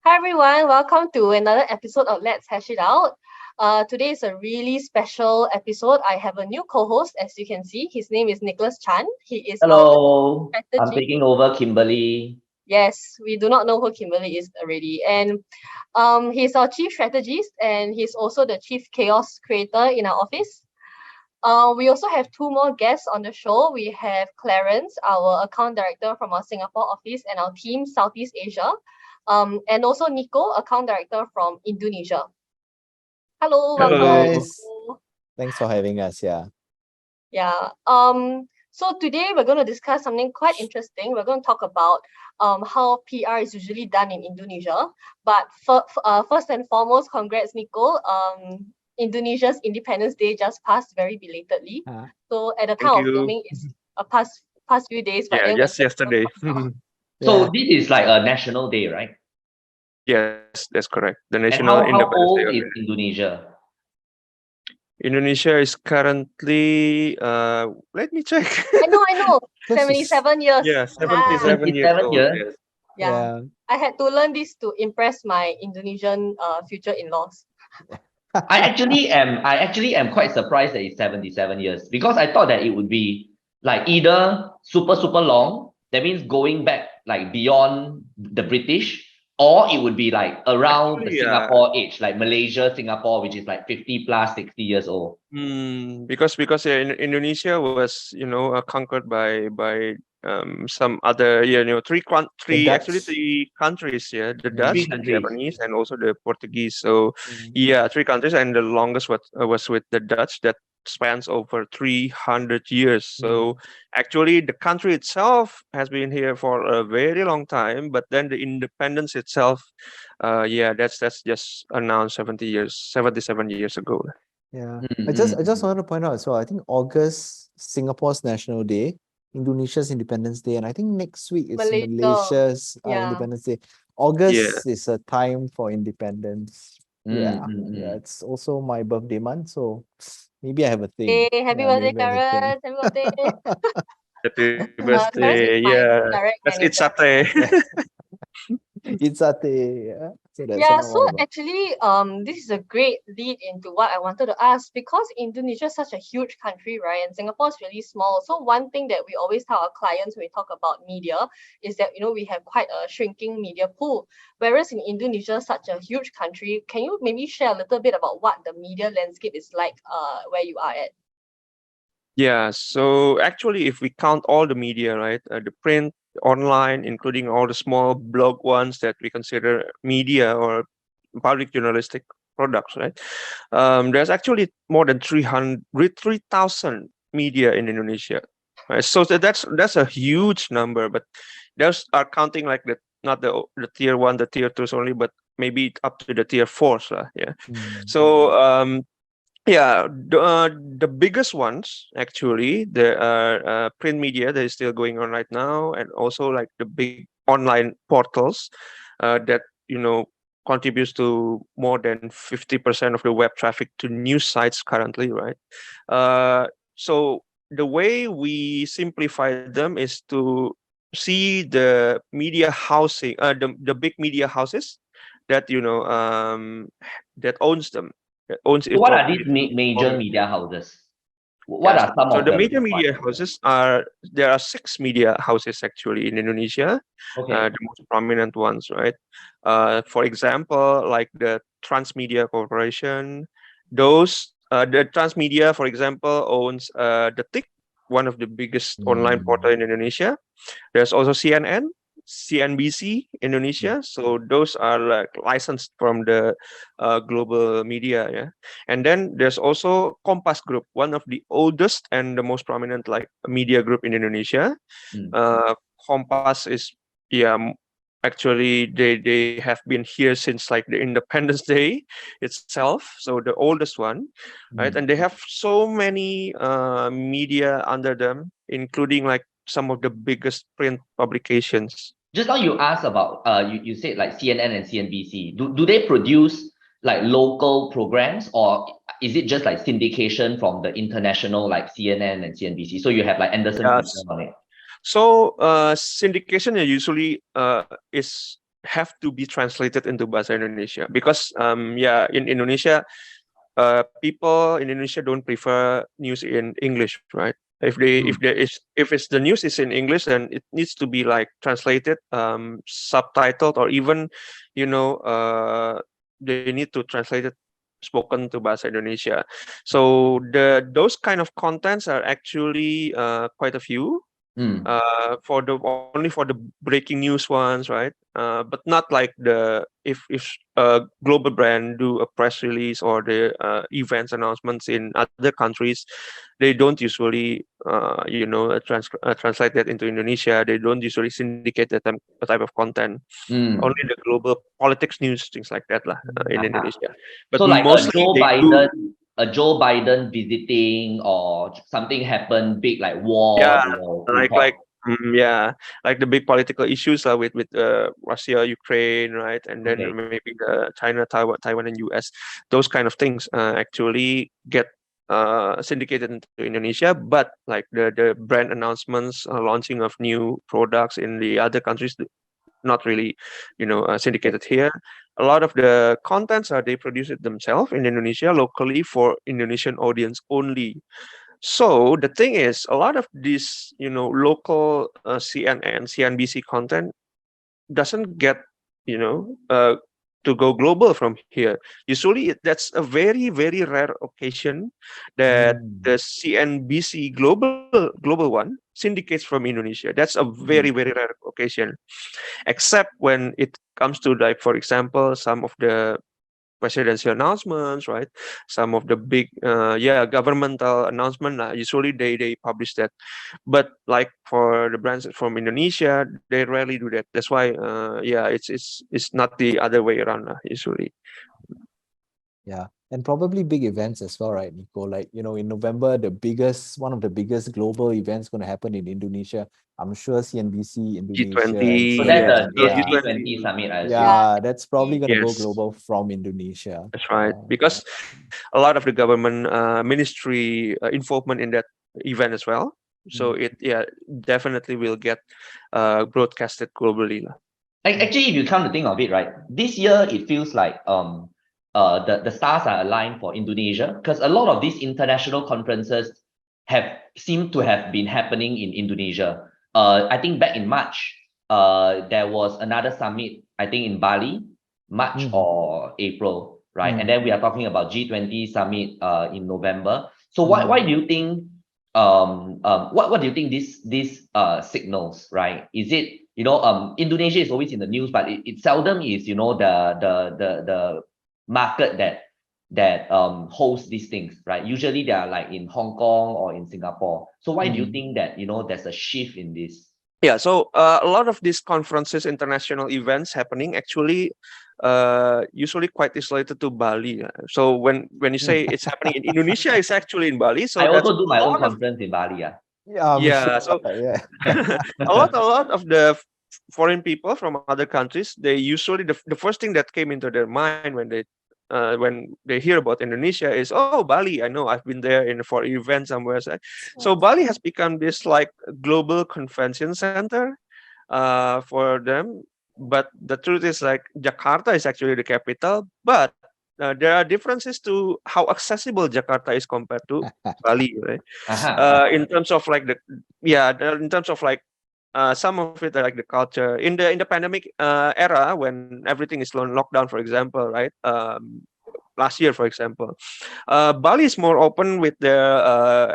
Hi everyone, welcome to another episode of Let's Hash It Out. Today is a really special episode. I have a new co-host, as you can see. His name is Nicholas Chan. He is our Hello, I'm strategy. taking over Kimberly. Yes, we do not know who Kimberly is already. And he's our chief strategist and he's also the chief chaos creator in our office. We also have two more guests on the show. We have Clarence, our account director from our Singapore office and our team Southeast Asia. And also Niko, account director from Indonesia. Hello, Hello welcome. Hello. guys, thanks for having us. Yeah. So today we're going to discuss something quite interesting. We're going to talk about how PR is usually done in Indonesia. But first and foremost, congrats, Nico. Indonesia's Independence Day just passed very belatedly. So at the Thank time of you. filming, it's a past few days, but Yeah, then just yesterday. So Yeah. this is like a national day, right? Yes, that's correct. The And National how Independence Day. old is Indonesia? Indonesia is currently, let me check. I know, This is 77 years. Yeah, 77 years 77 old. years. Yes. Yeah. I had to learn this to impress my Indonesian future in-laws. I actually am quite surprised that it's 77 years because I thought that it would be like either super long, that means going back like beyond the British, or it would be like around the Actually, Singapore age, like Malaysia, Singapore, which is like 50 plus 60 years old. because Indonesia was conquered by some other three Dutch. three countries, the Dutch, Three the countries. Japanese, and also the Portuguese. So three countries, and the longest was with the Dutch that spans over 300 years. So actually the country itself has been here for a very long time, but then the independence itself, that's just announced 77 years ago. I just wanted to point out as well. I think August, Singapore's National Day, Indonesia's Independence Day, and I think next week it's Malaysia. Malaysia's Yeah. Independence Day. Yeah. August is a time for independence. Mm, It's also my birthday month, so maybe I have a thing. Hey, happy birthday, maybe I have a thing. Clarence. Happy birthday. Happy Clarence birthday. is my Yeah. direct Let's eat manager. satay. It's satay. Yeah. So that's Yeah, what I'm so all about. actually, this is a great lead into what I wanted to ask because Indonesia is such a huge country, right? And Singapore is really small. So one thing that we always tell our clients when we talk about media is that, we have quite a shrinking media pool. Whereas in Indonesia, such a huge country, can you maybe share a little bit about what the media landscape is like where you are at? Yeah, so actually, if we count all the media, right, the print, online, including all the small blog ones that we consider media or public journalistic products, right, there's actually more than 3,000 media in Indonesia. Right? So that's a huge number, but those are counting like not the tier one, the tier twos only, but maybe up to the tier fours, yeah. So the biggest ones actually there are print media that is still going on right now, and also like the big online portals that contributes to more than 50% of the web traffic to news sites currently, right? So the way we simplify them is to see the media housing, the big media houses that that owns them, owns So it what are these properly. major media houses? What Yes. are some So of the them? major media houses there are 6 media houses actually in Indonesia, Okay. the most prominent ones, right? For example, like the Transmedia Corporation, the Transmedia, for example, owns the TIK, one of the biggest online portal in Indonesia. There's also CNN, CNBC Indonesia. So those are like licensed from the global media, yeah. And then there's also Kompas Group, one of the oldest and the most prominent like media group in Indonesia. Kompas is actually they have been here since like the Independence Day itself, so the oldest one, right? And they have so many media under them, including like some of the biggest print publications. Just now you asked about you said like CNN and CNBC. Do they produce like local programs, or is it just like syndication from the international like CNN and CNBC? So you have like Anderson Cooper Yes. on it. So syndication usually is have to be translated into bahasa Indonesia because in Indonesia, people in Indonesia don't prefer news in English, right? If it's the news is in English, then it needs to be like translated, subtitled, or even, they need to translate it spoken to bahasa Indonesia. So those kind of contents are actually quite a few. For the only for the breaking news ones, right? But not like the if a global brand do a press release or the events announcements in other countries, they don't usually translate that into Indonesia. They don't usually syndicate that type of content. Only the global politics news, things like that lah, in Indonesia. But So like mostly they do. A Joe Biden visiting or something happened big like war, Yeah, they will like report. like like the big political issues with Russia, Ukraine, right, and then Okay. maybe China, Taiwan, and US. Those kind of things actually get syndicated into Indonesia, but like the brand announcements, launching of new products in the other countries, not really, syndicated here. A lot of the contents are they produce it themselves in Indonesia locally for Indonesian audience only. So the thing is, a lot of these, local CNN, CNBC content doesn't get, you know, uh, to go global from here. Usually, that's a very, very rare occasion that the CNBC global one syndicates from Indonesia. That's a very, very rare occasion, except when it comes to, like, for example, some of the presidential announcements, right? Some of the big, governmental announcement. Usually they publish that, but like for the brands from Indonesia, they rarely do that. That's why, it's not the other way around usually. Yeah, and probably big events as well, right, Nico? Like, in November, one of the biggest global events going to happen in Indonesia. I'm sure CNBC Indonesia and So G20, that's CNN, the those yeah, G20. G20 summit, I assume. Yeah, yeah, that's probably going to go Yes, global from Indonesia. that's right. Because a lot of the government ministry involvement in that event as well. So it definitely will get broadcasted globally lah. Actually, if you come to think of it, right, this year it feels like the stars are aligned for Indonesia because a lot of these international conferences have seemed to have been happening in Indonesia. I think back in March, there was another summit, I think in Bali, March or April, right? And then we are talking about G20 summit in November. So why do you think what do you think this signals, right? Is it, Indonesia is always in the news, but it seldom is, the market that hosts these things, right? Usually they are like in Hong Kong or in Singapore. So why do you think that, there's a shift in this? Yeah, so a lot of these conferences, international events happening actually usually quite isolated to Bali. So when you say it's happening in Indonesia, it's actually in Bali. So I that's also do my a own lot of, conference in Bali. Yeah. Yeah, I'm yeah. sure. So Yeah. a lot of the foreign people from other countries, they usually the first thing that came into their mind when they hear about Indonesia is, oh, Bali, I know, I've been there for event somewhere. So Bali has become this like global convention center for them. But the truth is, like, Jakarta is actually the capital, but there are differences to how accessible Jakarta is compared to Bali, right? In terms of like in terms of like some of it, like the culture in the pandemic era when everything is on lockdown, for example, right? Last year, for example, Bali is more open with their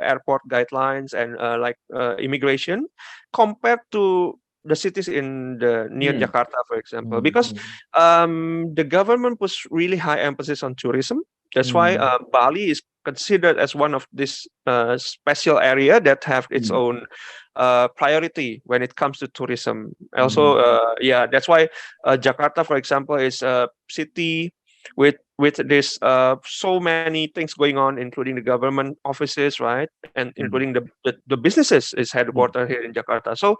airport guidelines and immigration compared to the cities in the near Jakarta, for example, because the government puts really high emphasis on tourism. That's why Bali is considered as one of this special area that have its own priority when it comes to tourism. Also, that's why Jakarta, for example, is a city with this so many things going on, including the government offices, right, and including the businesses is headquartered here in Jakarta. So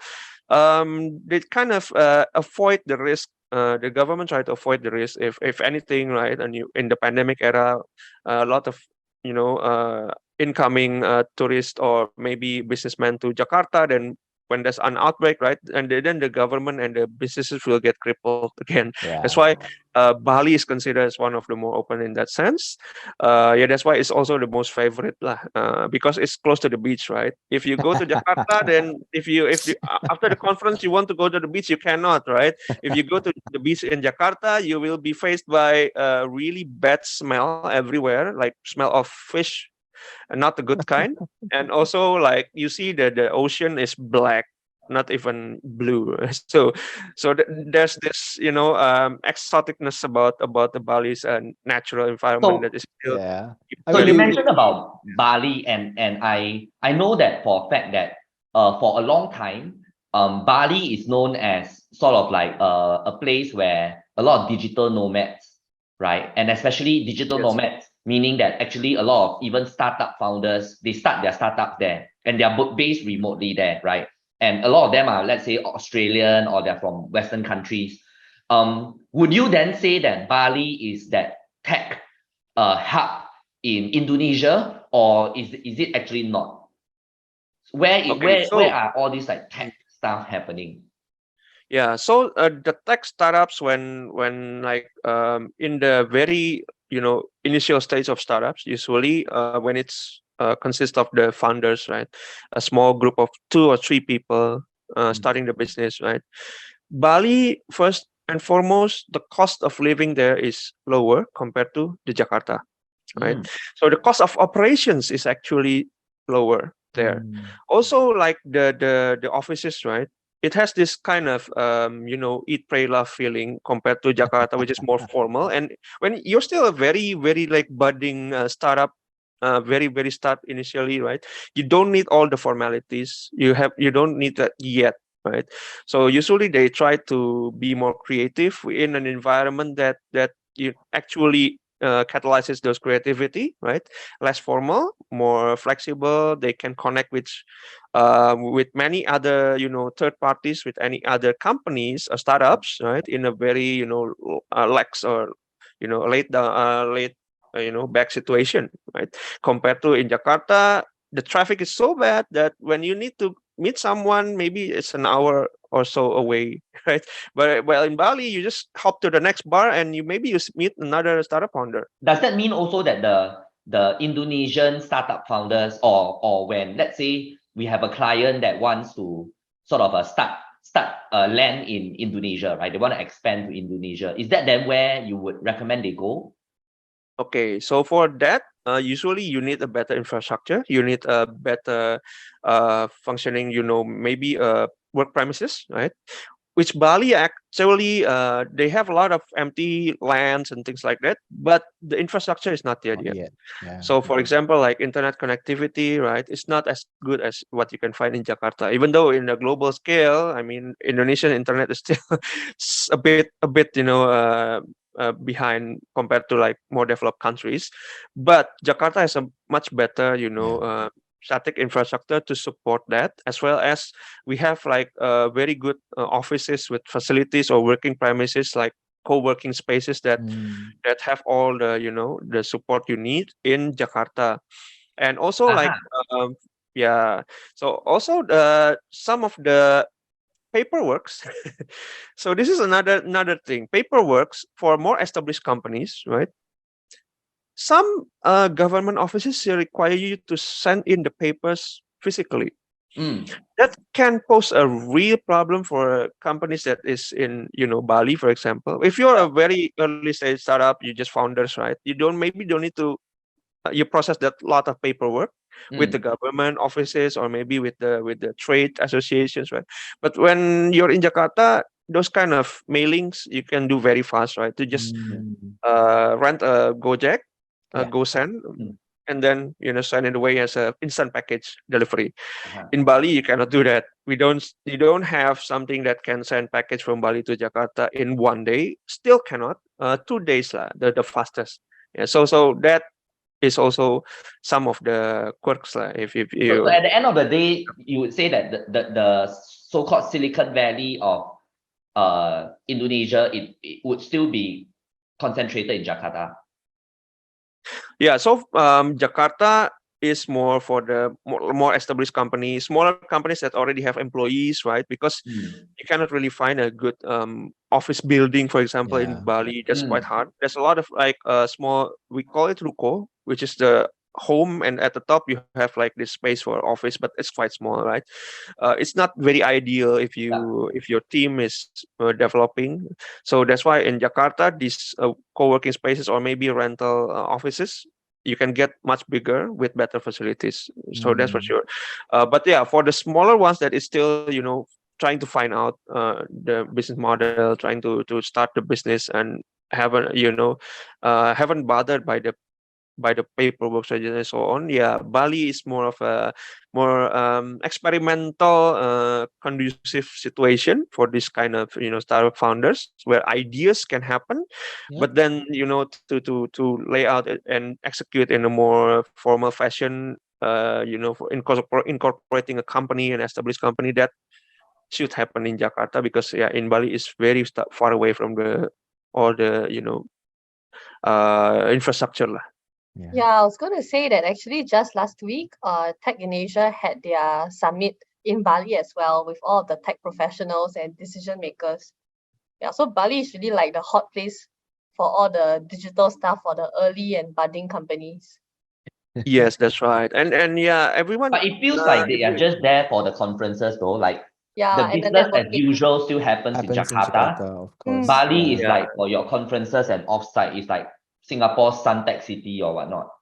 they kind of avoid the risk. The government try to avoid the risk if anything, right? And in the pandemic era, a lot of incoming tourists or maybe businessmen to Jakarta, then when there's an outbreak, right? And then the government and the businesses will get crippled again. That's Yeah. why Bali is considered as one of the more open in that sense. Yeah, that's why it's also the most favorite lah, because it's close to the beach, right? If you go to Jakarta, then after the conference you want to go to the beach, you cannot, right? If you go to the beach in Jakarta, you will be faced by a really bad smell everywhere, like smell of fish, and not the good kind. And also, like, you see that the ocean is black, not even blue. There's this, exoticness about the Bali's natural environment that So is still Yeah. I So mean, you very mentioned cool. about Bali, and I know that for a fact that for a long time Bali is known as sort of like a place where a lot of digital nomads, right? And especially digital Yes. nomads, meaning that actually a lot of even startup founders, they start their startups there and they're based remotely there, right? And a lot of them are, let's say, Australian, or they're from Western countries. Would you then say that Bali is that tech hub in Indonesia, or is it actually not? Okay, Where so are all these like tech stuff happening? yeah, so the tech startups, when like in the very initial stage of startups, usually when it's consists of the founders, right, a small group of 2 or 3 people starting the business, right. Bali, first and foremost, the cost of living there is lower compared to the Jakarta, right? Mm. So the cost of operations is actually lower there. Also, like the offices, right? It has this kind of eat, pray, love feeling compared to Jakarta, which is more formal. And when you're still a very, very like budding startup, very, very start initially, right? You don't need all the formalities. You don't need that yet, right? So usually they try to be more creative in an environment that you actually catalyzes those creativity, right? Less formal, more flexible. They can connect with many other third parties, with any other companies or startups, right? In a very lax or late back situation, right? Compared to in Jakarta, the traffic is so bad that when you need to meet someone, maybe it's an hour or so away, right? But well, in Bali, you just hop to the next bar and you meet another startup founder. Does that mean also that the Indonesian startup founders, or when, let's say, we have a client that wants to sort of start land in Indonesia, right? They want to expand to Indonesia. Is that then where you would recommend they go? Okay, so for that, usually you need a better infrastructure. You need a better functioning, maybe work premises, right? Which Bali actually, they have a lot of empty lands and things like that, but the infrastructure is not there Not yet. yet. Yeah. So, for example, like internet connectivity, right? It's not as good as what you can find in Jakarta. Even though in a global scale, I mean, Indonesian internet is still a bit, behind compared to like more developed countries. But Jakarta has a much better, static infrastructure to support that, as well as we have like very good offices with facilities or working premises, like co-working spaces that have all the support you need in Jakarta. And also like Aha. yeah, so also the some of the paperworks. So this is another thing. Paperworks for more established companies, right? Some government offices require you to send in the papers physically. Mm. That can pose a real problem for companies that is in Bali, for example. If you're a very early stage startup, you just founders, right? You don't need to you process that lot of paperwork with the Mm. government offices, or maybe with the trade associations, right? But when you're in Jakarta, those kind of mailings you can do very fast, right? To just rent a Gojek, a Yeah. GoSend, Mm. and then send it away as a instant package delivery. Uh-huh. In Bali, you cannot do that. You don't have something that can send package from Bali to Jakarta in one day. Still cannot. 2 days lah, the fastest. Yeah. So that is also some of the quirks lah. If So you at the end of the day, you would say that the so-called Silicon Valley of Indonesia, it would still be concentrated in Jakarta. Yeah, so Jakarta is more for the more established companies, smaller companies that already have employees, right? Because you cannot really find a good office building, for example, in Yeah. Bali. That's quite Mm. hard. There's a lot of like small, we call it ruko, which is the home, and at the top you have like this space for office, but it's quite small, right? It's not very ideal Yeah. if your team is developing. So that's why in Jakarta, these co-working spaces or maybe rental offices, you can get much bigger with better facilities. So that's for Mm. sure. But yeah, for the smaller ones that is still, trying to find out the business model, trying to start the business and haven't, haven't bothered by the paperwork and so on. Yeah, Bali is more of a more experimental, conducive situation for this kind of startup founders where ideas can happen, Yeah. but then to lay out and execute in a more formal fashion. For incorporating a company, an established company, that should happen in Jakarta, because yeah, in Bali is very far away from the all the infrastructure lah. Yeah. Yeah, I was going to say that actually just last week, Tech in Asia had their summit in Bali as well with all of the tech professionals and decision makers. Yeah, so Bali is really like the hot place for all the digital stuff for the early and budding companies. Yes, that's right. And yeah, everyone But it feels like they is are doing. just there for the conferences though. Like the Yeah, and the business as networking. usual still happens in Happens in Jakarta. Jakarta, of Mm. course. Bali Yeah. is Yeah. like for your conferences and offsite is like Singapore's Suntec City or whatnot.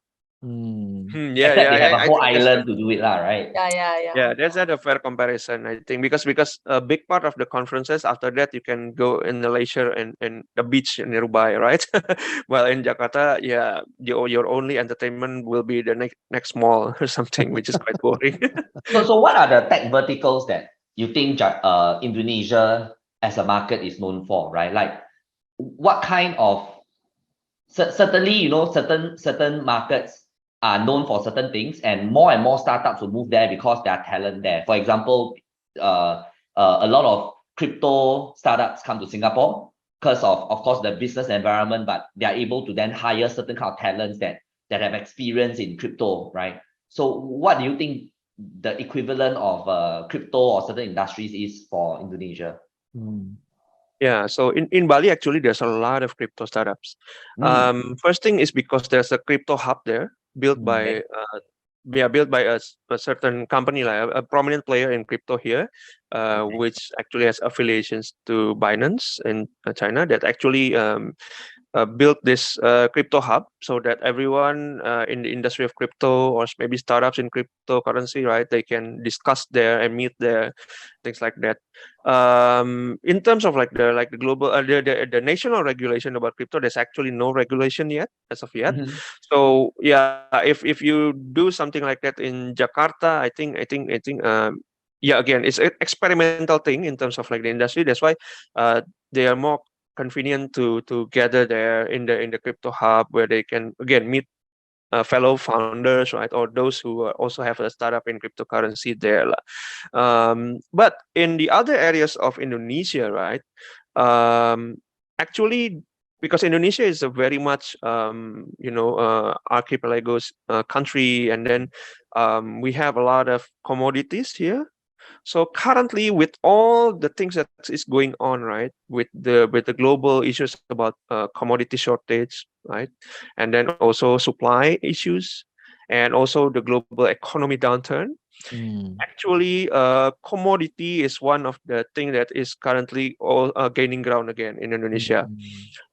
Yeah, Except they have a I whole think island to do it, lah, right? Yeah. that's a fair comparison, I think, because a big part of the conferences after that you can go in the leisure and the beach nearby, right? While in Jakarta, yeah, your only entertainment will be the next mall or something, which is quite boring. So what are the tech verticals that you think Indonesia as a market is known for, right? Like what kind of certainly certain markets are known for certain things, and more startups will move there because there are talent there. For example, a lot of crypto startups come to Singapore because of course the business environment, but they are able to then hire certain kind of talents that have experience in crypto, right? So what do you think the equivalent of crypto or certain industries is for Indonesia? Yeah, so in Bali, actually, there's a lot of crypto startups. First thing is because there's a crypto hub there built by a certain company, like a prominent player in crypto here, which actually has affiliations to Binance in China, that actually built this crypto hub so that everyone in the industry of crypto, or maybe startups in cryptocurrency, right, they can discuss there and meet there, things like that. In terms of like the global the national regulation about crypto, there's actually no regulation yet as of yet. So yeah, if you do something like that in Jakarta, I think yeah, again, it's an experimental thing in terms of like the industry. That's why they are more convenient to gather there in the crypto hub, where they can again meet fellow founders, right, or those who also have a startup in cryptocurrency there lah. But in the other areas of Indonesia, right, actually, because Indonesia is a very much archipelagos country, and then we have a lot of commodities here. So currently, with all the things that is going on, right, with the global issues about commodity shortage, right, and then also supply issues, and also the global economy downturn. Actually, commodity is one of the thing that is currently all gaining ground again in Indonesia.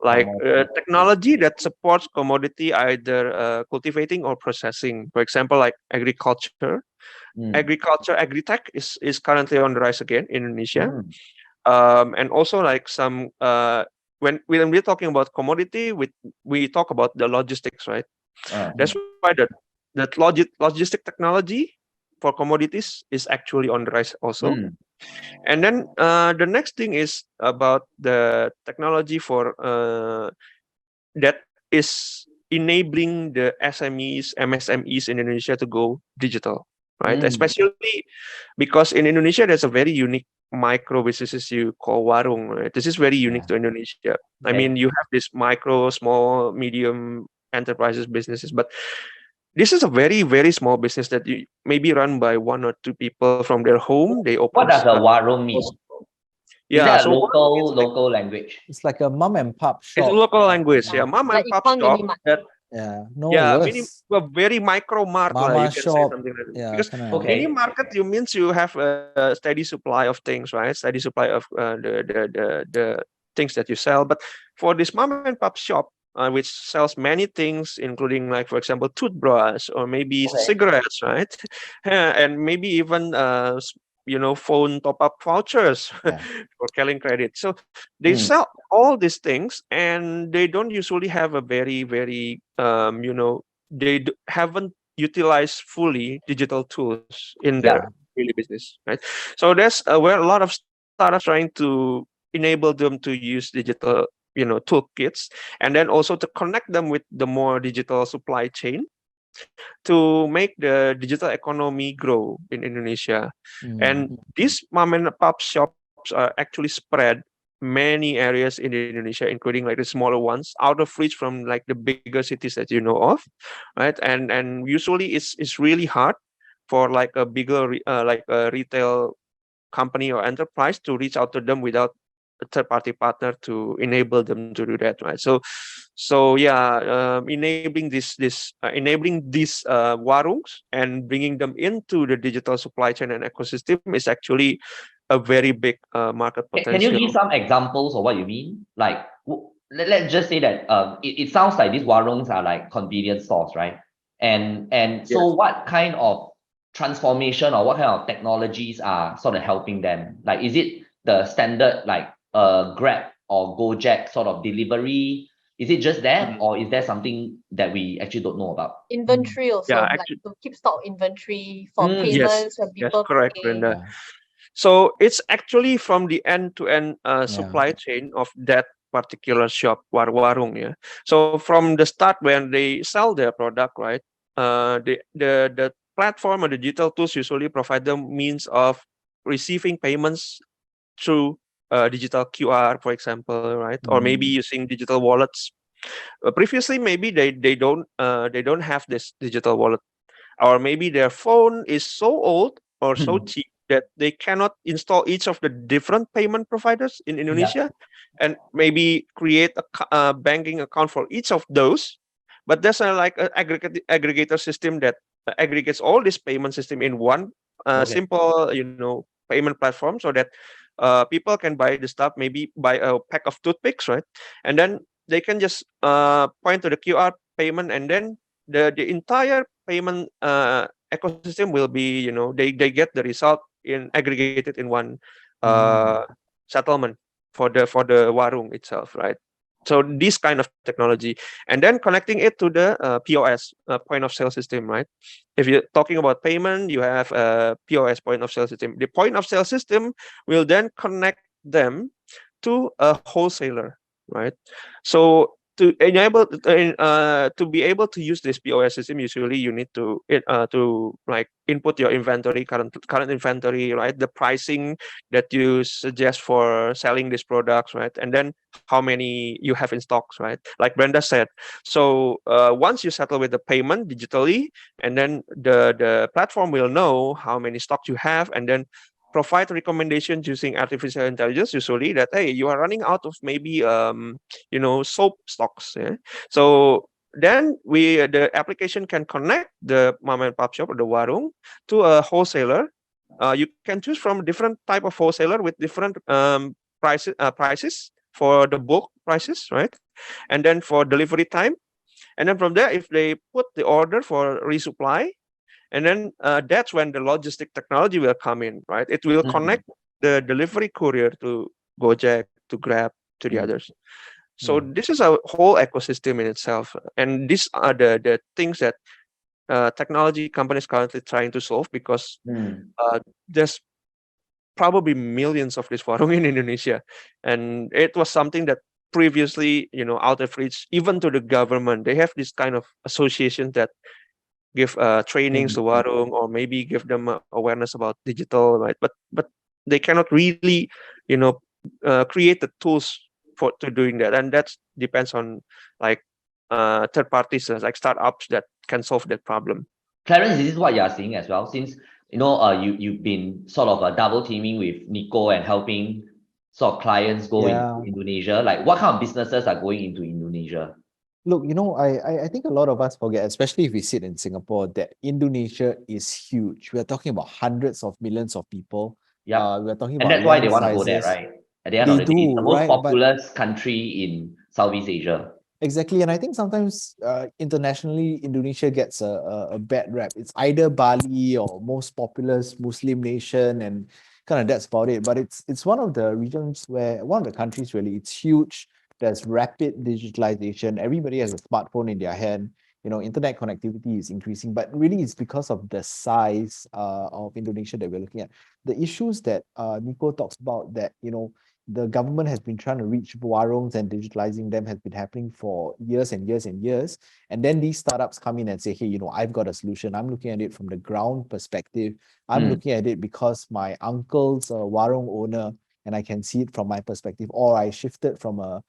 Like technology that supports commodity, either cultivating or processing. For example, like agriculture. Agritech is currently on the rise again in Indonesia. And also like some when we're talking about commodity, we talk about the logistics, right? That's why that logistic technology for commodities is actually on the rise also. And then the next thing is about the technology for that is enabling the SMEs, MSMEs in Indonesia to go digital, right? Especially because in Indonesia there's a very unique micro businesses you call warung, right? This is very unique to Indonesia. I mean, you have this micro, small, medium enterprises businesses, but this is a very, very small business that you maybe run by 1 or 2 people from their home. They What open does a warung mean? Is yeah, that a so warung is like, local language? It's like a mom and pop it's a shop. local language. Yeah, Yeah, mom Like and pop Ikan shop Mini Mart. that yeah. No, yeah, worse. a very micro mart, you Mama can say shop. something like that. Yeah, Because kind of. mini Okay. market, you means you have a steady supply of things, right? Steady supply of the things that you sell. But for this mom and pop shop, which sells many things, including like, for example, toothbrush or maybe Okay. cigarettes, right? And maybe even phone top up vouchers Yeah. for selling credit. So they Hmm. sell all these things, and they don't usually have a very, very haven't utilized fully digital tools in their Yeah. Yeah. daily business, right? So that's where a lot of startups trying to enable them to use digital, toolkits, and then also to connect them with the more digital supply chain to make the digital economy grow in Indonesia. Mm. And these mom and pop shops are actually spread many areas in Indonesia, including like the smaller ones, out of reach from like the bigger cities that you know of, right? And usually it's really hard for like a bigger like a retail company or enterprise to reach out to them without a third party partner to enable them to do that, right? So yeah, enabling these warungs and bringing them into the digital supply chain and ecosystem is actually a very big market Can you give potential. some examples of what you mean? Like, let's just say that it sounds like these warungs are like convenience stores, right? And so Yes. what kind of transformation or what kind of technologies are sort of helping them? Like, is it the standard like Grab or Gojek sort of delivery? Is it just that, Mhm. or is there something that we actually don't know about? Inventory Yeah, also, like actually, to keep stock inventory for yes, payments when yes, people correct, pay. Brenda. Yeah. So it's actually from the end-to-end Yeah. supply chain of that particular shop, warung, yeah. So from the start when they sell their product, right? The platform or the digital tools usually provide them means of receiving payments through digital QR, for example, right? Or maybe Mm. using digital wallets. Previously, maybe they don't have this digital wallet, or maybe their phone is so old or so cheap that they cannot install each of the different payment providers in Yeah. Indonesia and maybe create a banking account for each of those. But there's like an aggregator system that aggregates all this payment system in one Okay. simple, payment platform, so that people can buy the stuff, maybe buy a pack of toothpicks, right? And then they can just point to the QR payment, and then the entire payment ecosystem will be, they get the result in aggregated in one uh, Mm. settlement for the warung itself, right? So this kind of technology, and then connecting it to the POS, point of sale system, right? If you're talking about payment, you have a POS, point of sale system. The point of sale system will then connect them to a wholesaler, right? So to be able to use this POS system, usually you need to like input your inventory, current inventory, right? The pricing that you suggest for selling these products, right? And then how many you have in stocks, right? Like Brenda said. So once you settle with the payment digitally, and then the platform will know how many stocks you have, and then provide recommendations using artificial intelligence, usually that, hey, you are running out of maybe soap stocks, yeah? So then the application can connect the mom and pop shop or the warung to a wholesaler. You can choose from different type of wholesaler with different prices for the bulk prices, right? And then for delivery time, and then from there, if they put the order for resupply, and then that's when the logistic technology will come in, right? It will Mhm. connect the delivery courier to Gojek, to Grab, to the Mm. others. So Yeah. this is a whole ecosystem in itself, and these are the things that technology companies currently trying to solve, because Mm. there's probably millions of this warung in Indonesia, and it was something that previously, out of reach even to the government. They have this kind of association that give trainings to Mm. warung, or maybe give them awareness about digital, right? But they cannot really, you know create the tools for to doing that, and that depends on like third parties like startups that can solve that problem. Clarence, this is what you are seeing as well, since you've been sort of double teaming with Niko and helping sort of clients go Yeah. into Indonesia. Like, what kind of businesses are going into Indonesia? Look, I think a lot of us forget, especially if we sit in Singapore, that Indonesia is huge. We're talking about hundreds of millions of people. Yeah, We're talking and about that's why they land want to go there, sizes. right? At the end of They the day, it's do, the most right? But populous country in Southeast Asia. exactly, and I think sometimes internationally, Indonesia gets a bad rap. It's either Bali or most populous Muslim nation, and kind of that's about it. But it's one of the regions where one of the countries really, it's huge. There's rapid digitalization. Everybody has a smartphone in their hand. Internet connectivity is increasing, but really it's because of the size of Indonesia that we're looking at. The issues that Niko talks about, that the government has been trying to reach warongs and digitalizing them, has been happening for years and years and years. And then these startups come in and say, hey, I've got a solution. I'm looking at it from the ground perspective. I'm looking at it because my uncle's a warong owner and I can see it from my perspective. Or I shifted from a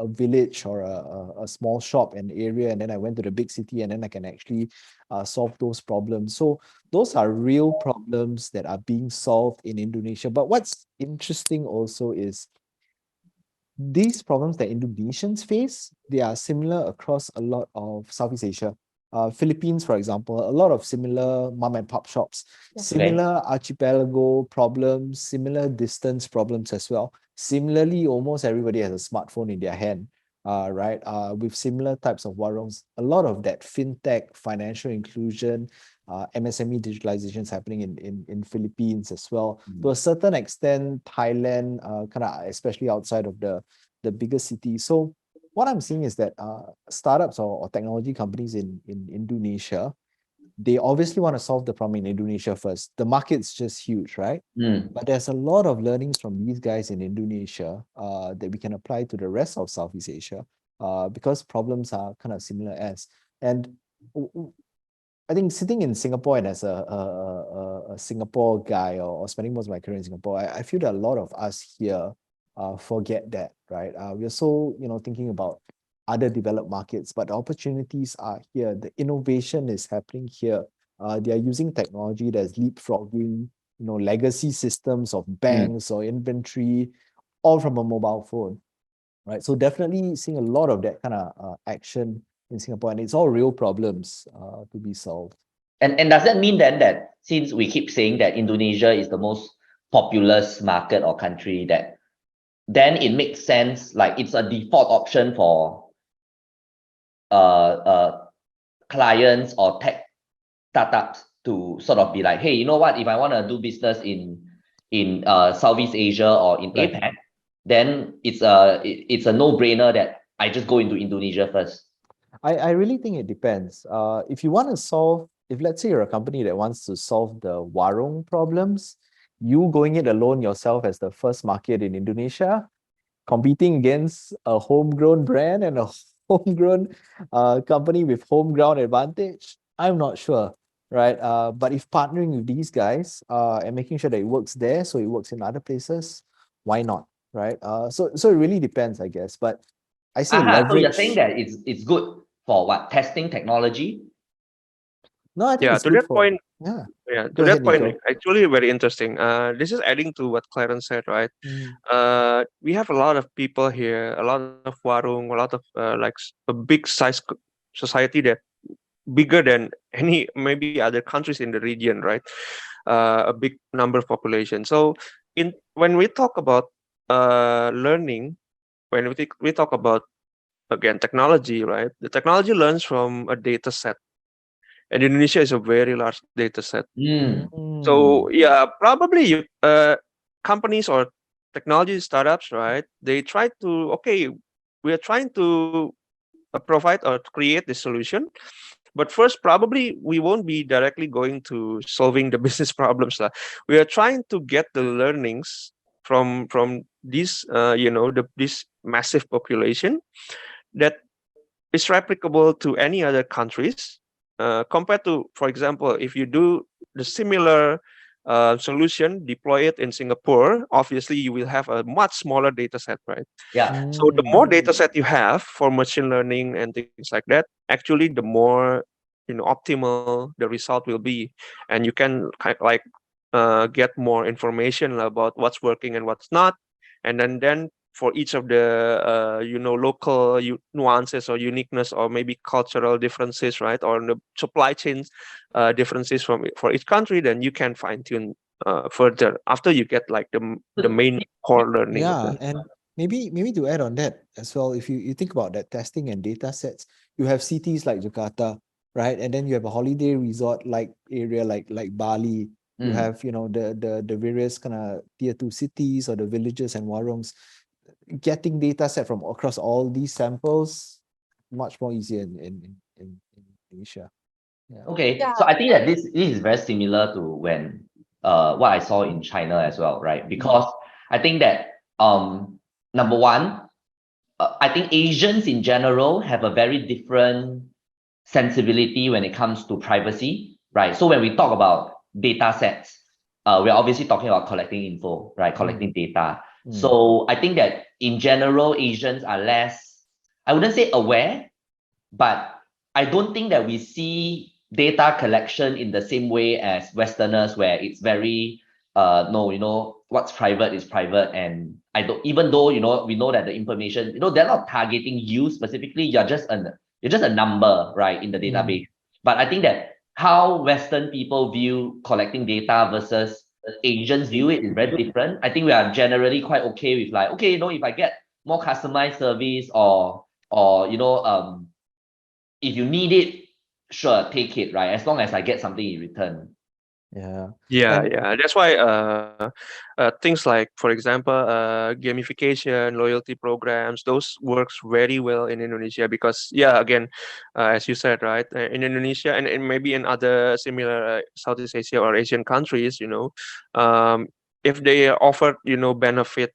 village or a small shop and area, and then I went to the big city, and then I can actually solve those problems. So those are real problems that are being solved in Indonesia. But what's interesting also is these problems that Indonesians face, they are similar across a lot of Southeast Asia. Philippines, for example, a lot of similar mom and pop shops, similar archipelago problems, similar distance problems as well. Similarly, almost everybody has a smartphone in their hand, right? With similar types of warongs. A lot of that fintech, financial inclusion, MSME digitalization is happening in Philippines as well. To a certain extent, Thailand, kind of especially outside of the bigger cities. So what I'm seeing is that startups or technology companies in Indonesia, they obviously want to solve the problem in Indonesia first. The market's just huge, right? But there's a lot of learnings from these guys in Indonesia that we can apply to the rest of Southeast Asia because problems are kind of similar as. And I think sitting in Singapore and as a Singapore guy or spending most of my career in Singapore, I feel that a lot of us here forget that, right? We're so, thinking about other developed markets, but the opportunities are here. The innovation is happening here. They are using technology that's leapfrogging, legacy systems of banks or inventory, all from a mobile phone, right? So definitely seeing a lot of that kind of action in Singapore, and it's all real problems to be solved. And does that mean then that since we keep saying that Indonesia is the most populous market or country, that then it makes sense, like it's a default option for clients or tech startups to sort of be like, hey, you know what, if I want to do business in Southeast Asia or in APAC, then it's a no-brainer that I just go into Indonesia first. I really think it depends. If you want to solve, if let's say you're a company that wants to solve the warung problems, you going it alone yourself as the first market in Indonesia, competing against a homegrown brand and a homegrown company with home ground advantage, I'm not sure, right? But if partnering with these guys and making sure that it works there, so it works in other places, why not, right? So it really depends, I guess. But I say leverage. So you're saying that it's good for what, testing technology? No, I think it's to good that for, point, yeah. to Go that ahead, point, Nico. actually very interesting. This is adding to what Clarence said, right? We have a lot of people here, a lot of warung, a lot of a big size society that bigger than any maybe other countries in the region, right? A big number of population. So when we talk about learning, when we talk about again technology, right? The technology learns from a data set, and Indonesia is a very large data set. So yeah, probably companies or technology startups, right? They try to we are trying to provide or create the solution, but first probably we won't be directly going to solving the business problems. We are trying to get the learnings from this this massive population that is replicable to any other countries, compared to, for example, if you do the similar solution, deploy it in Singapore, obviously you will have a much smaller data set, right? Yeah. So the more Mm. data set you have for machine learning and things like that, actually the more optimal the result will be, and you can get more information about what's working and what's not, and then for each of the local nuances or uniqueness or maybe cultural differences, right, or the supply chains differences for each country, then you can fine tune further after you get like the main core learning of Yeah, it. and maybe to add on that as well, if you think about that testing and data sets, you have cities like Jakarta, right? And then you have a holiday resort like area like Bali. You Mm. have, the various kind of tier two cities or the villages and warungs. Getting data set from across all these samples much more easier in Asia. Yeah. Okay, Yeah. so I think that this is very similar to when what I saw in China as well, right? Because I think that number one, I think Asians in general have a very different sensibility when it comes to privacy, right? So when we talk about data sets, we're obviously talking about collecting info, right? Collecting data. So I think that in general, Asians are less, I wouldn't say aware, but I don't think that we see data collection in the same way as Westerners, where it's very no, what's private is private, and I don't, even though we know that the information, they're not targeting you specifically, you're just a number, right, in the database. But I think that how Western people view collecting data versus Asians view it is very different. I think we are generally quite okay with, like, okay, if I get more customized service, or if you need it, sure, take it, right? As long as I get something in return. Yeah. Yeah, And yeah. That's why things like, for example, gamification, loyalty programs, those works very well in Indonesia because, yeah, again, as you said, right, in Indonesia and maybe in other similar Southeast Asia or Asian countries, um, if they offer, benefit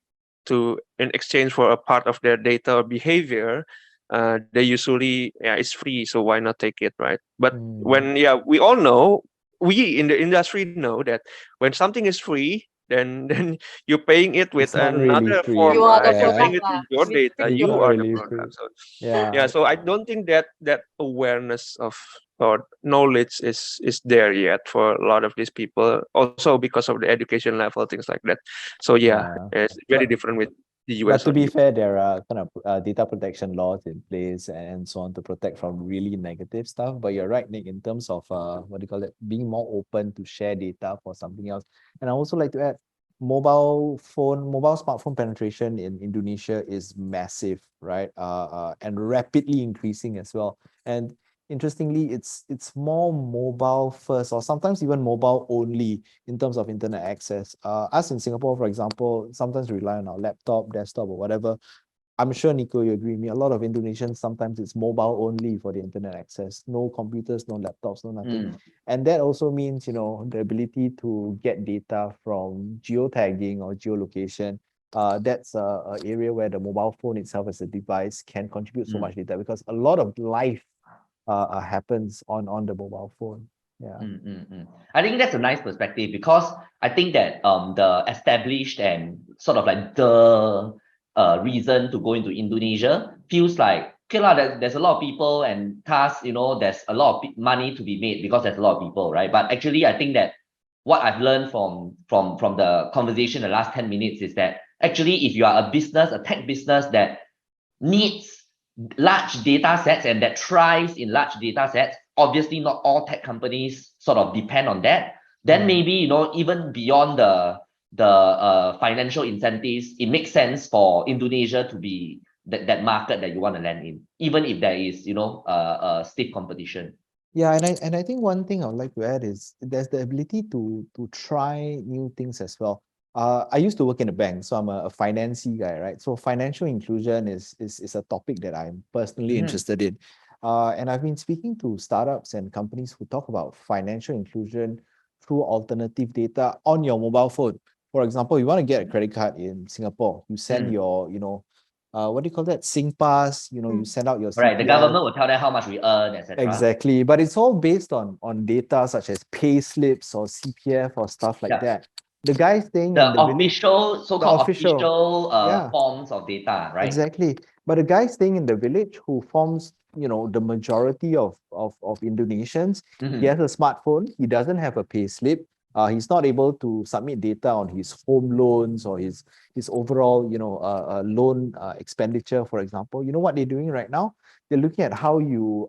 in exchange for a part of their data or behavior, they usually, yeah, it's free, so why not take it, right? But yeah, we all know, we in the industry know that when something is free, then you're paying it with it's not really another free. You form, are the right? You're Yeah. paying product it lah. with your If it's data. free, you're You Not the are the really free. product. So Yeah. yeah, so I don't think that awareness of or knowledge is there yet for a lot of these people. Also because of the education level, things like that. So yeah, Yeah. it's very But different with the But US to or be the fair, there are kind of data protection laws in place and so on to protect from really negative stuff. But you're right, Nick, in terms of what do you call it, being more open to share data for something else. And I also like to add, mobile smartphone penetration in Indonesia is massive, right? And rapidly increasing as well. And interestingly, it's more mobile first, or sometimes even mobile only in terms of internet access. Us in Singapore, for example, sometimes rely on our laptop, desktop, or whatever. I'm sure, Nico, you agree with me. A lot of Indonesians, sometimes it's mobile only for the internet access. No computers, no laptops, no nothing. And that also means, the ability to get data from geotagging or geolocation. That's a area where the mobile phone itself as a device can contribute so much data, because a lot of life happens on the mobile phone. Yeah. I think that's a nice perspective, because I think that the established and sort of like the reason to go into Indonesia feels like, okay lah, there's a lot of people, and thus there's a lot of money to be made because there's a lot of people, right? But actually, I think that what I've learned from the conversation the last 10 minutes is that actually, if you are a business, a tech business that needs large data sets and that thrives in large data sets, obviously not all tech companies sort of depend on that. Then maybe, even beyond the financial incentives, it makes sense for Indonesia to be that market that you want to land in, even if there is stiff competition. Yeah, and I think one thing I would like to add is there's the ability to try new things as well. I used to work in a bank, so I'm a financey guy, right? So financial inclusion is a topic that I'm personally interested in. And I've been speaking to startups and companies who talk about financial inclusion through alternative data on your mobile phone. For example, you want to get a credit card in Singapore, you send your, what do you call that? SingPass, you send out your Right. The CPF. government will tell them how much we earn, etc. Exactly. But it's all based on data such as pay slips or CPF or stuff like Yeah. that. The guy staying The in the village, official, so-called official, official yeah. forms of data, right? Exactly. But a guy staying in the village who forms, the majority of Indonesians, he has a smartphone, he doesn't have a pay slip. He's not able to submit data on his home loans or his overall, loan expenditure, for example. You know what they're doing right now? They're looking at how you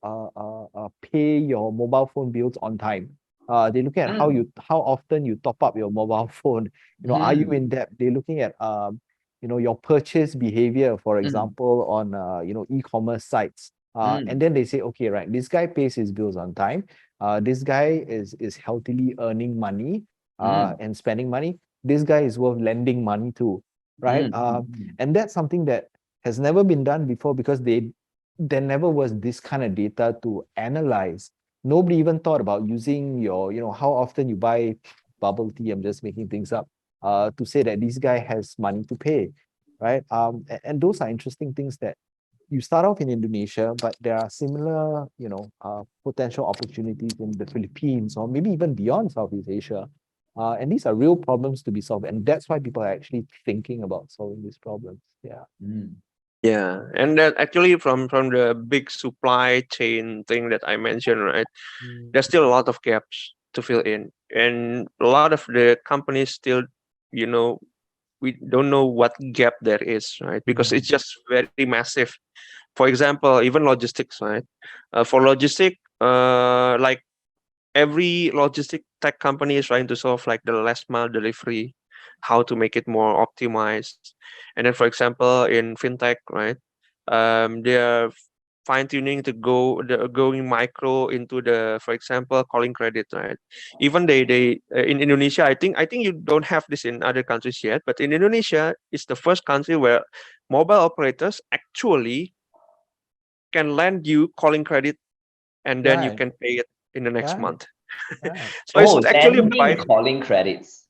pay your mobile phone bills on time. They're looking at how often you top up your mobile phone. Are you in debt? They're looking at your purchase behavior, for example, on e-commerce sites. And then they say, okay, right, this guy pays his bills on time. This guy is healthily earning money and spending money. This guy is worth lending money to, right? And that's something that has never been done before because there never was this kind of data to analyze. Nobody even thought about using your, how often you buy bubble tea. I'm just making things up. To say that this guy has money to pay, right? And those are interesting things that you start off in Indonesia, but there are similar, potential opportunities in the Philippines or maybe even beyond Southeast Asia. And these are real problems to be solved. And that's why people are actually thinking about solving these problems. Yeah. Yeah, and that actually from the big supply chain thing that I mentioned, right? There's still a lot of gaps to fill in, and a lot of the companies still, we don't know what gap there is, right? Because it's just very massive. For example, even logistics, right? For logistic, like every logistic tech company is trying to solve like the last mile delivery, how to make it more optimized. And then, for example, in fintech, right, they are fine tuning to going micro into the, for example, calling credit, right? Even they in Indonesia, I think you don't have this in other countries yet, but in Indonesia, it's the first country where mobile operators actually can lend you calling credit, and then you Right. can pay it in the next Right. month. Right. So it's actually lending calling credits.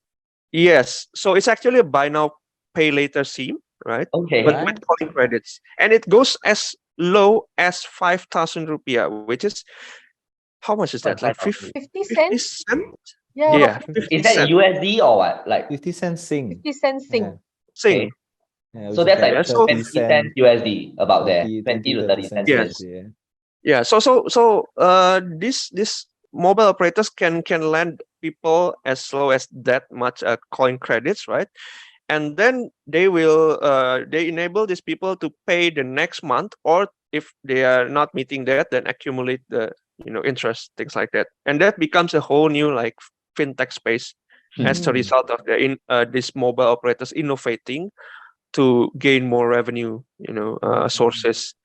yes. So it's actually a buy now, pay later scheme, right? Okay. But Right. with calling credits, and it goes as low as 5,000 rupiah, which is how much is that? Like 50, 50 50 cents? cents? Yeah, Yeah, about 50 Is that cents. USD or what? Like 50 cents sing. 50 cents Yeah. sing. Sing. Yeah, so which is that's like Yeah. So 20 cents USD about there. 20 to 30 cents Yes. USD. Yeah. Yeah. So this mobile operators can lend people as low as that much coin credits, right? And then they enable these people to pay the next month, or if they are not meeting that, then accumulate the interest, things like that, and that becomes a whole new like fintech space as a result of these mobile operators innovating to gain more revenue sources.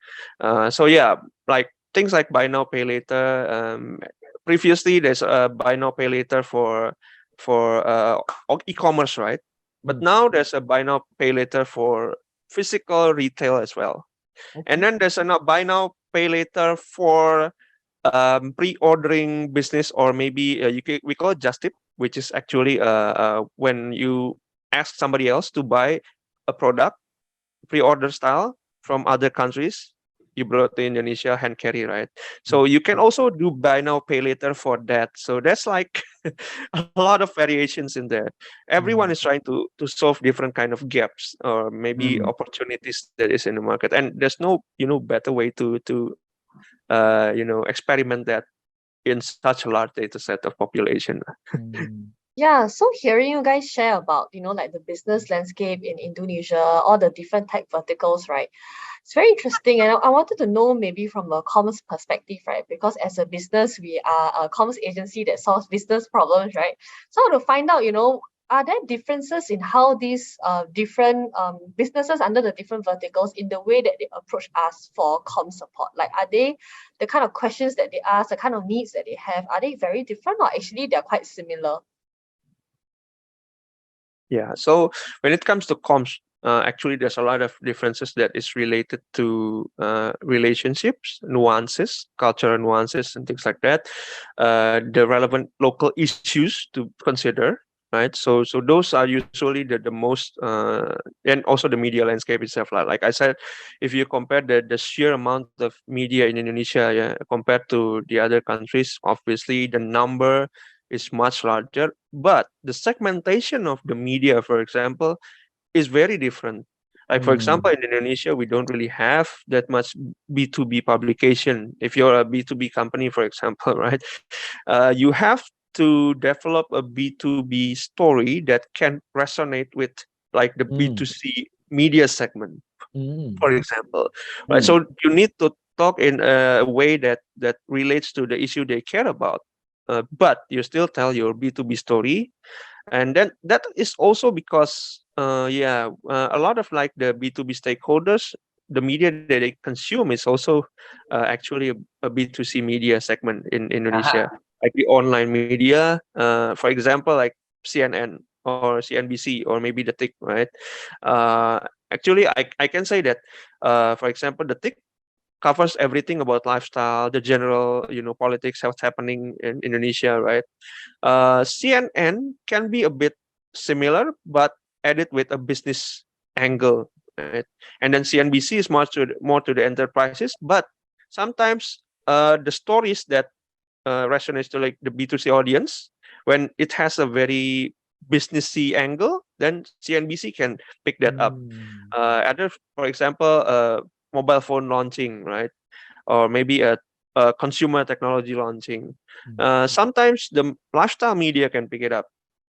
So yeah, like things like buy now pay later. Previously there's a buy now pay later for e-commerce, right? But now there's a buy now pay later for physical retail as well. And then there's a buy now pay later for pre-ordering business, or maybe we call it just tip, which is actually when you ask somebody else to buy a product pre-order style from other countries, you brought to Indonesia, hand carry, right? So you can also do buy now pay later for that. So that's like a lot of variations in there. Everyone is trying to solve different kind of gaps or maybe opportunities that is in the market, and there's no better way to experiment that in such a large data set of population. Yeah, so hearing you guys share about, like the business landscape in Indonesia, all the different tech verticals, right? It's very interesting. And I wanted to know maybe from a commerce perspective, right? Because as a business, we are a commerce agency that solves business problems, right? So I want to find out, are there differences in how these different businesses under the different verticals in the way that they approach us for com support? Like, are they the kind of questions that they ask, the kind of needs that they have, are they very different, or actually they're quite similar? Yeah. So when it comes to comms, actually, there's a lot of differences that is related to relationships, nuances, cultural nuances, and things like that. The relevant local issues to consider, right? So those are usually the most and also the media landscape itself. Like I said, if you compare the sheer amount of media in Indonesia, yeah, compared to the other countries, obviously the number is much larger, but the segmentation of the media, for example, is very different. Like for example, Mm. in Indonesia, we don't really have that much B2B publication. If you're a B2B company, for example, right, you have to develop a B2B story that can resonate with like the Mm. B2C media segment, Mm. for example, right? Mm. So you need to talk in a way that relates to the issue they care about, but you still tell your B2B story. And then that is also because a lot of like the B2B stakeholders, the media that they consume is also actually a B2C media segment in Indonesia, Aha. like the online media, for example, like CNN or CNBC or maybe the TIC, right? uh, Actually, I can say that for example, the TIC covers everything about lifestyle, the general, politics, what's happening in Indonesia, right? CNN can be a bit similar, but added with a business angle, right? And then CNBC is more to the enterprises, but sometimes the stories that resonates to like the B2C audience, when it has a very businessy angle, then CNBC can pick that up. Mm. Other, for example, mobile phone launching, right? Or maybe a consumer technology launching. Mm. Sometimes the lifestyle media can pick it up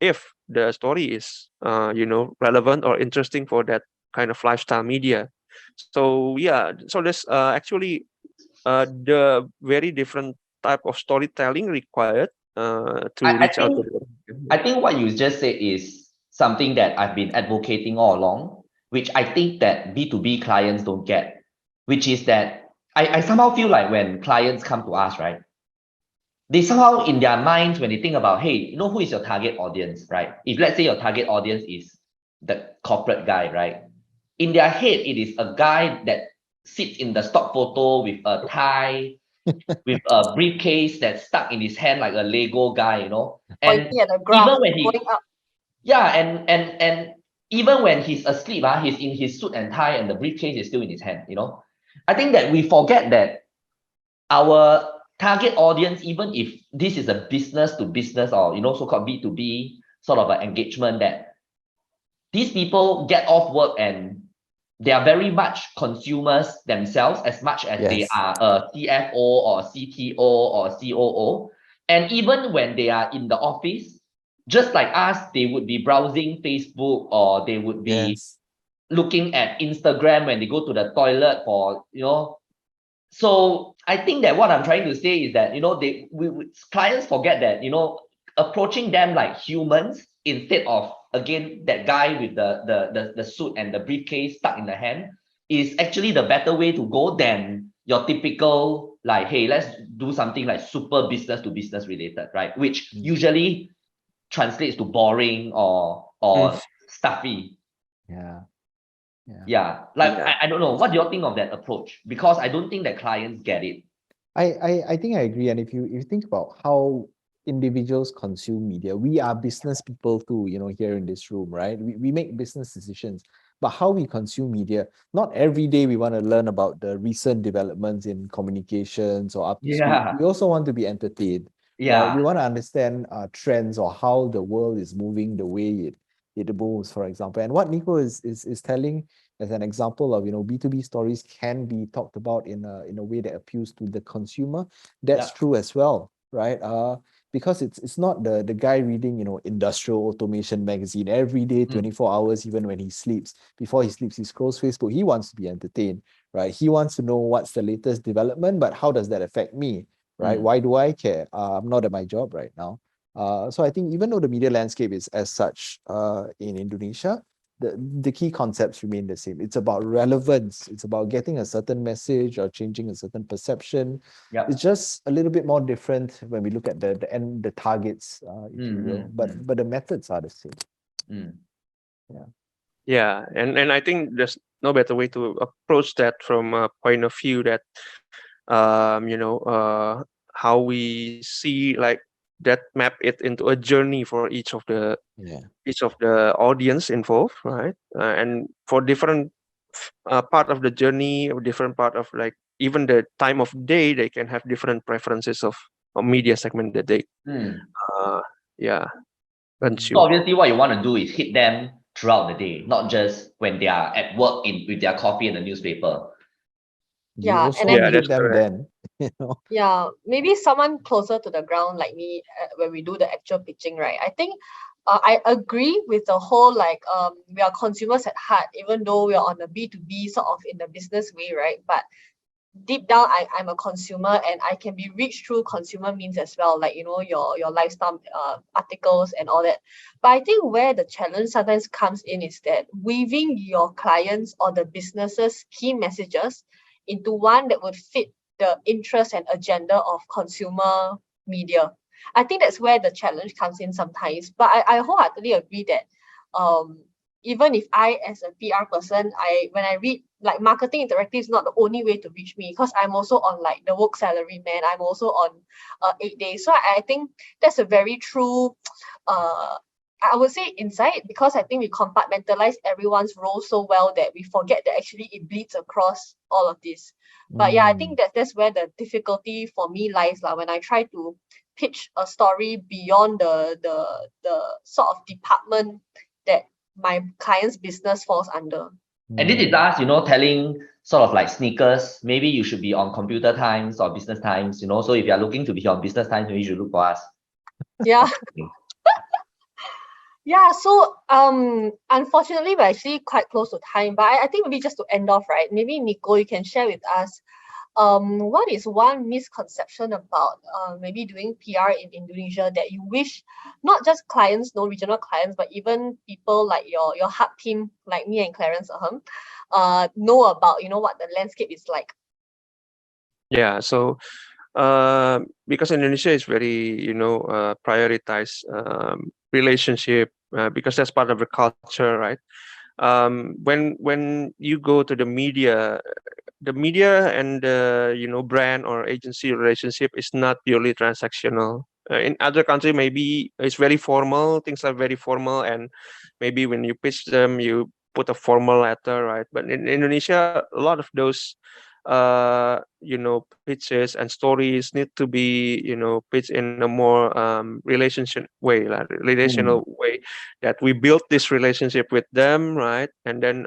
if the story is relevant or interesting for that kind of lifestyle media. So yeah, so there's actually the very different type of storytelling required to I reach out to think the. I think what you just said is something that I've been advocating all along, which I think that B2B clients don't get, which is that I somehow feel like when clients come to us, right, they somehow in their minds, when they think about, hey, who is your target audience, right? If let's say your target audience is the corporate guy, right? In their head, it is a guy that sits in the stock photo with a tie, with a briefcase that's stuck in his hand like a Lego guy, And Pointing at the graph, even when he, going up. yeah, and even when he's asleep, he's in his suit and tie, and the briefcase is still in his hand. I think that we forget that our target audience, even if this is a business to business or so-called B2B sort of an engagement, that these people get off work and they are very much consumers themselves as much as they Yes. are a CFO or CTO or COO. And even when they are in the office, just like us, they would be browsing Facebook, or they would be Yes. looking at Instagram when they go to the toilet for. So I think that what I'm trying to say is that clients forget that approaching them like humans instead of, again, that guy with the suit and the briefcase stuck in the hand is actually the better way to go than your typical, like, hey, let's do something like super business to business related, right? Which Mm. usually translates to boring or Mm, stuffy. Yeah. Yeah. Yeah, like yeah. I don't know, what do you think of that approach? Because I don't think that clients get it. I think I agree. And if you think about how individuals consume media, we are business people too, here in this room, right? We make business decisions. But how we consume media, not every day we want to learn about the recent developments in communications or up to speed. Yeah, We also want to be entertained, right? We yeah, want to understand trends or how the world is moving, the way it moves, for example. And what Nico is telling as an example of B2B stories can be talked about in a way that appeals to the consumer. That's yeah. true as well, right? Because it's not the guy reading industrial automation magazine every day, 24 hours, even when he sleeps. Before he sleeps, he scrolls Facebook. He wants to be entertained, right? He wants to know what's the latest development, but how does that affect me, right? Mm. Why do I care? I'm not at my job right now. So I think even though the media landscape is as such in Indonesia, the key concepts remain the same. It's about relevance. It's about getting a certain message or changing a certain perception. It's Yep. just a little bit more different when we look at the targets, if you will. Mm. But the methods are the same. Mm. Yeah. Yeah, and I think there's no better way to approach that from a point of view that how we see like that map it into a journey for Yeah. each of the audience involved, right? And for different part of the journey, or different part of like even the time of day, they can have different preferences of media segment that they uh, yeah So consume. obviously what you want to do is hit them throughout the day, not just when they are at work with their coffee and the newspaper. You Yeah, also and want I to Yeah, think hit that's them correct. then, yeah, maybe someone closer to the ground like me when we do the actual pitching, right? I think I agree with the whole like we are consumers at heart, even though we are on the B2B sort of in the business way, right? But deep down I'm a consumer and I can be reached through consumer means as well, like your lifestyle articles and all that. But I think where the challenge sometimes comes in is that weaving your clients or the businesses key messages into one that would fit the interest and agenda of consumer media. I think that's where the challenge comes in sometimes, but I wholeheartedly agree that um even if I as a PR person, when I read like marketing interactive is not the only way to reach me, because I'm also on like the work salary man. I'm also on 8 days. So I think that's a very true I would say insight, because I think we compartmentalize everyone's role so well that we forget that actually it bleeds across all of this. But yeah, I think that's where the difficulty for me lies when I try to pitch a story beyond the sort of department that my client's business falls under. And this is us, telling sort of like sneakers, maybe you should be on Computer Times or Business Times, so if you're looking to be on Business Times, maybe you should look for us. Yeah. Yeah, so unfortunately we're actually quite close to time, but I think maybe just to end off, right? Maybe Nico, you can share with us what is one misconception about maybe doing PR in Indonesia that you wish not just clients know, regional clients, but even people like your hub team like me and Clarence know about, what the landscape is like. Yeah, so because Indonesia is very prioritize relationship, because that's part of the culture, right? When you go to the media and the brand or agency relationship is not purely transactional. In other country, maybe it's very formal. Things are very formal, and maybe when you pitch them, you put a formal letter, right? But in Indonesia, a lot of those pitches and stories need to be pitched in a more relationship way, like relational way, that we build this relationship with them, right? And then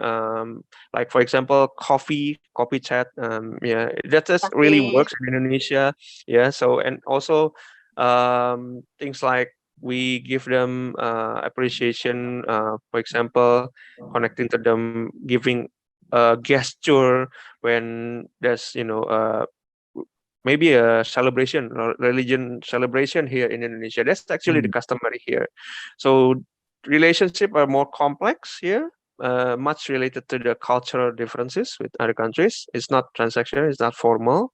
like for example coffee chat, yeah, that just really Okay. works in Indonesia. Yeah, so and also things like we give them appreciation, for example connecting to them, giving a gesture when there's maybe a celebration or religion celebration here in Indonesia. That's actually the customary here. So relationship are more complex here, much related to the cultural differences with other countries. It's not transactional, it's not formal,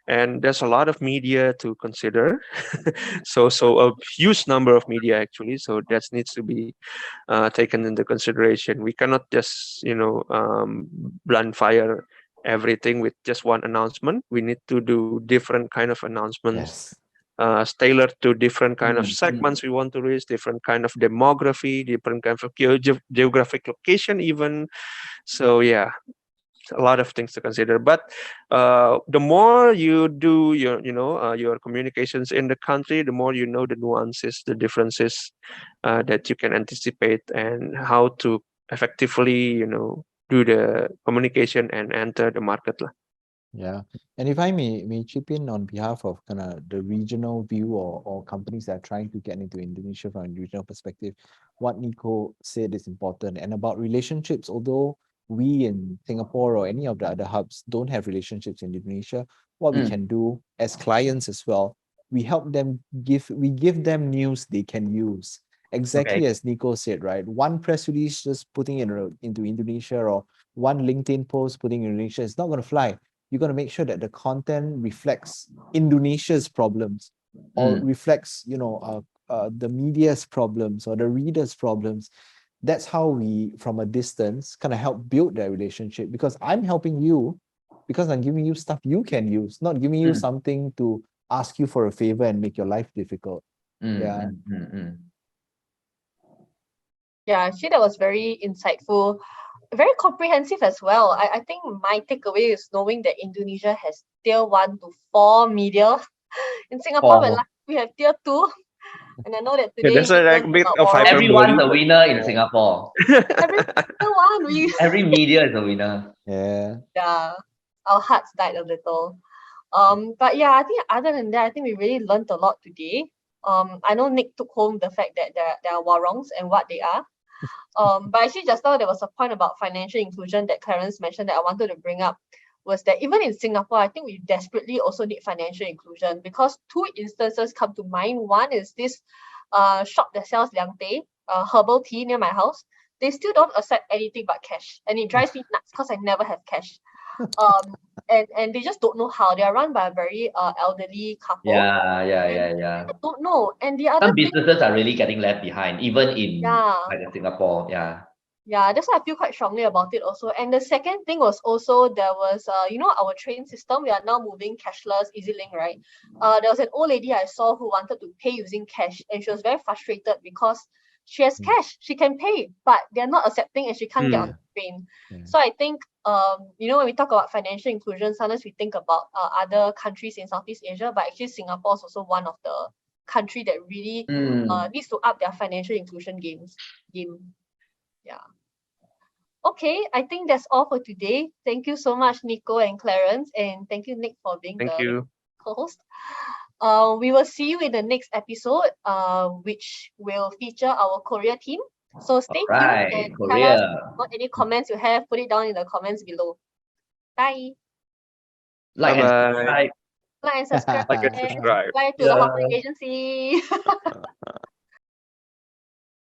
and there's a lot of media to consider. So a huge number of media actually. So that needs to be taken into consideration. We cannot just blunt fire everything with just one announcement. We need to do different kind of announcements, Yes. tailored to different kind of segments we want to reach, different kind of demography, different kind of geographic location even. So yeah, a lot of things to consider. But the more you do your communications in the country, the more you know the nuances, the differences that you can anticipate, and how to effectively do the communication and enter the market lah. Yeah. And if I may chip in on behalf of kind of the regional view or companies that are trying to get into Indonesia from a regional perspective, what Nico said is important. And about relationships, although we in Singapore or any of the other hubs don't have relationships in Indonesia, what we can do as clients as well, we give them news they can use. Exactly Okay. as Nico said, right? One press release just putting it into Indonesia, or one LinkedIn post putting in Indonesia, it's not going to fly. You're going to make sure that the content reflects Indonesia's problems, or reflects, the media's problems or the reader's problems. That's how we, from a distance, kind of help build that relationship, because I'm helping you because I'm giving you stuff you can use, not giving you something to ask you for a favor and make your life difficult. Yeah. Yeah, actually that was very insightful, very comprehensive as well. I think my takeaway is knowing that Indonesia has tier 1 to 4 media. In Singapore, we have tier 2. And I know that Yeah, today there's a learned bit about of Warren. Everyone's a hyperbole. winner in Singapore. Everyone, Every media is a winner. Yeah. yeah, our hearts died a little. But yeah, I think other than that, I think we really learned a lot today. I know Nick took home the fact that there are warongs and what they are. But actually just now there was a point about financial inclusion that Clarence mentioned that I wanted to bring up, was that even in Singapore, I think we desperately also need financial inclusion, because two instances come to mind. One is this shop that sells liang teh, herbal tea near my house. They still don't accept anything but cash, and it drives me nuts because I never have cash. And they just don't know how. They are run by a very elderly couple. Yeah. I don't know. And the other Some thing, businesses are really getting left behind, even in yeah, like Singapore. Yeah. yeah, that's why I feel quite strongly about it also. And the second thing was also there was our train system. We are now moving cashless, EasyLink, right? There was an old lady I saw who wanted to pay using cash, and she was very frustrated because she has cash, she can pay, but they're not accepting and she can't get on the train. Yeah. So I think when we talk about financial inclusion, sometimes we think about other countries in Southeast Asia, but actually Singapore is also one of the country that really needs to up their financial inclusion game. Yeah. Okay, I think that's all for today. Thank you so much, Niko and Clarence, and thank you, Nick, for being Thank the you. co-host. We will see you in the next episode, which will feature our Korea team. So stay tuned Right, and tell us Korea. what any comments you have. Put it down in the comments below. Bye. Like and Bye-bye. subscribe. Like and subscribe. Like and subscribe. Bye to the Yeah. Hoffman agency.